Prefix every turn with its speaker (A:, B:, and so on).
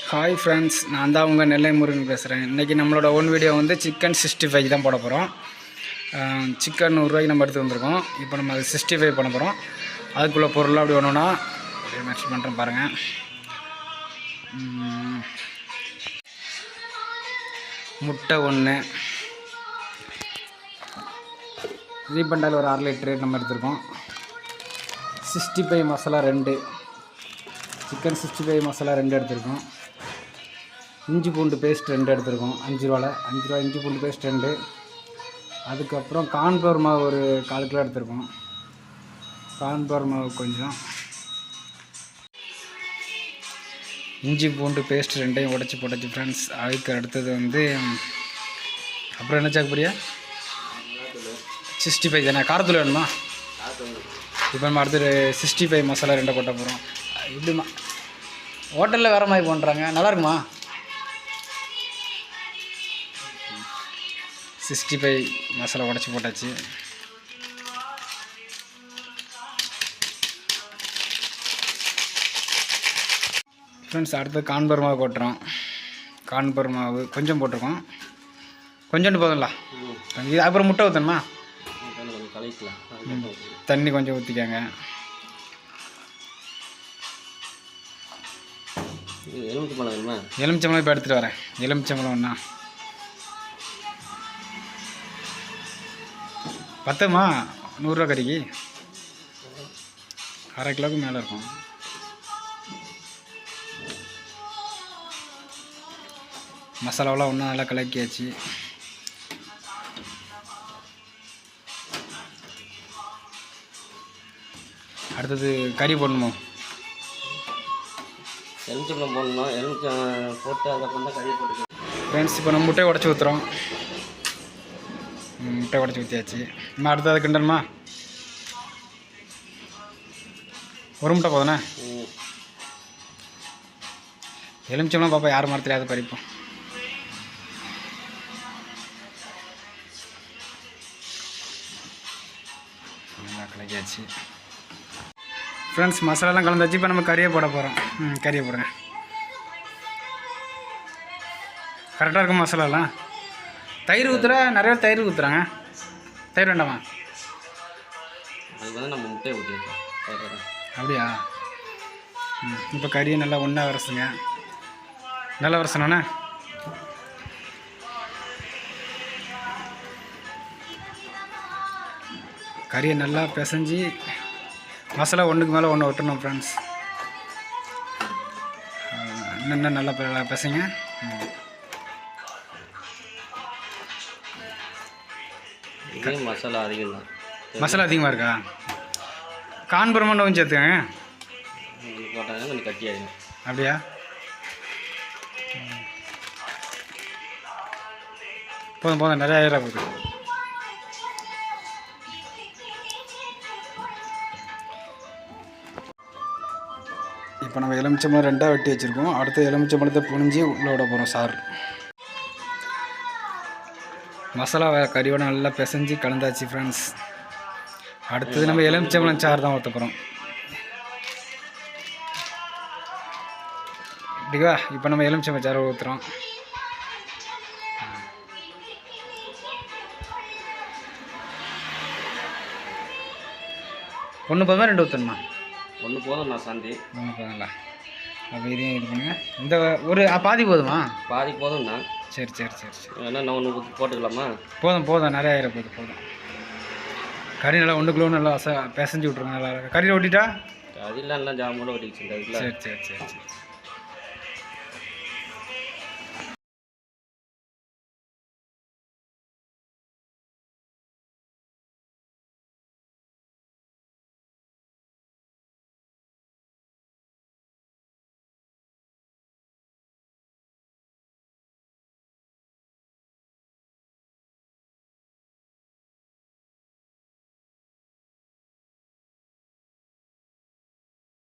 A: Hi friends, நான் தான் உங்கள் நெல்லை முருகன் பேசுகிறேன். இன்றைக்கி நம்மளோட ஓன் வீடியோ வந்து சிக்கன் 65 தான் போட போகிறோம். சிக்கன் 100 ரூபாய்க்கு நம்ம எடுத்து வந்திருக்கோம். இப்போ நம்ம அது 65 பண்ண போகிறோம். அதுக்குள்ளே பொருளாக அப்படி ஒன்றுனா அப்படியே மென்ஷன் பண்ணுறேன் பாருங்கள். முட்டை 1, ரீபண்டால் ஒரு 1/2 லிட்டரு நம்ம எடுத்துருக்கோம். 65 மசாலா 2, சிக்கன் 65 மசாலா 2 எடுத்துருக்கோம். இஞ்சி பூண்டு பேஸ்ட் 2 எடுத்துருக்கோம். 5 ரூபா இஞ்சி பூண்டு பேஸ்ட் 2. அதுக்கப்புறம் கார்ன்ஃப்ளவர் மாவு ஒரு 1/4 கிலோ எடுத்துருக்கோம். கார்ன்ஃப்ளவர் மாவு கொஞ்சம், இஞ்சி பூண்டு பேஸ்ட் 2ஐயும் உடச்சி போட்டாச்சு ஃப்ரெண்ட்ஸ். அதுக்கு அடுத்தது வந்து அப்புறம் என்ன சாக்கப்புரியா 65 தானே, காரத்தூள் வேணுமா? இப்போ நம்ம அடுத்தது 65 மசாலா 2 கொட்ட போகிறோம். இப்படிமா ஹோட்டலில் வேறு மாதிரி பண்ணுறாங்க, நல்லாயிருக்குமா? 65 மசாலா உடச்சி போட்டாச்சு. ஃப்ரெண்ட்ஸ், அடுத்து கார்ன்ஃப்ளவர் மாவு கொட்டுறோம். கார்ன்ஃப்ளவர் மாவு கொஞ்சம் போட்டிருக்கோம், கொஞ்சோண்டு போதும்ல. இது அப்புறம் முட்டை ஊற்றணுமா? தண்ணி கொஞ்சம் ஊற்றிக்காங்க. எலுமிச்சம்பழம் இப்போ எடுத்துகிட்டு வரேன். எலுமிச்சம்பழம் ஒன்றா பத்துமா? 100 ரூபா கறிக்கு 1/2 கிலோவுக்கு மேலே இருக்கும். மசாலாவெலாம் ஒன்றும் நல்லா கலக்கியாச்சு. அடுத்தது கறி போடணுமோ?
B: எலுமிச்சம்பழம் போடணும். எலுமிச்சம் போட்டு அதுக்கப்புறம் தான் கறி போட்டு.
A: ஃப்ரெண்ட்ஸ், இப்போ நம்ம முட்டையை உடச்சி ஊற்றுறோம். முட்டை உடச்சி ஊற்றியாச்சு. நம்ம அடுத்தது கிண்டணுமா? ஒரு முட்டை போதுண்ணே. எலுமிச்சம்பழம் பாப்பா யார் மரத்துலையாவது பறிப்போம். கலக்கியாச்சு ஃப்ரெண்ட்ஸ். மசாலாலாம் கலந்தாச்சு. இப்போ நம்ம கறியை போட போகிறோம். கறியை போடுறேன். கரெக்டாக இருக்கும் மசாலாலாம். தயிர் ஊற்றுற நிறைய பேர் தயிர் ஊற்றுறாங்க. தயிர் வேண்டாமா?
B: அது வந்து நம்ம முட்டையை ஊற்றிருக்கோம்.
A: அப்படியா? இப்போ கறியை நல்லா ஒன்றா வரசுங்க. நல்லா வரசணுண்ணே. கறியை நல்லா பிசைஞ்சு மசாலா ஒன்றுக்கு மேலே ஒன்று ஒட்டணும் ஃப்ரெண்ட்ஸ். இன்னும் நல்லா பிசைங்க.
B: மசாலா அதிகம் தான்.
A: மசாலா அதிகமாக இருக்கா? கார்ன்ஃப்ளவர் மட்டும் கொஞ்சம் சேர்த்துக்கங்க.
B: போட்டாங்கன்னா கொஞ்சம் கட்டி ஆகிடும்.
A: அப்படியா? போதும் நிறையா ஆயிரம் போகுது. இப்போ நம்ம எலுமிச்சம்பழம் 2 வெட்டி வச்சுருக்கோம். அடுத்து எலுமிச்சம்பழத்தை புழிஞ்சி உள்ளே விட போகிறோம் சார். மசாலா கறியோட நல்லா பிசைஞ்சு கலந்தாச்சு ஃப்ரெண்ட்ஸ். அடுத்தது நம்ம எலுமிச்சம்பழம் சாறு தான் ஊற்ற போகிறோம். இப்படிவா? இப்போ நம்ம எலுமிச்சம்பழம் சாறு ஊற்றுறோம். ஒன்று போதுமா 2 ஊற்றணுமா?
B: 1 போதும். நான் சாந்தி
A: 1 போதுங்களா? அப்போ இதையும் இது பண்ணுங்க. இந்த ஒரு பாதி போதுமா?
B: பாதி போதும்ண்ணா.
A: சரி.
B: ஏன்னா நான் 1 போட்டுக்கலாமா?
A: போதும் நிறையா ஆயிரம் போதும். கறி நல்லா 1 கிலோ நல்லா பிசைஞ்சு விட்ருங்க. நல்லா கறியில் ஒட்டிட்டா
B: கறிலாம் நல்லா ஜாமோட ஒட்டிக்கிச்சு.
A: சரி.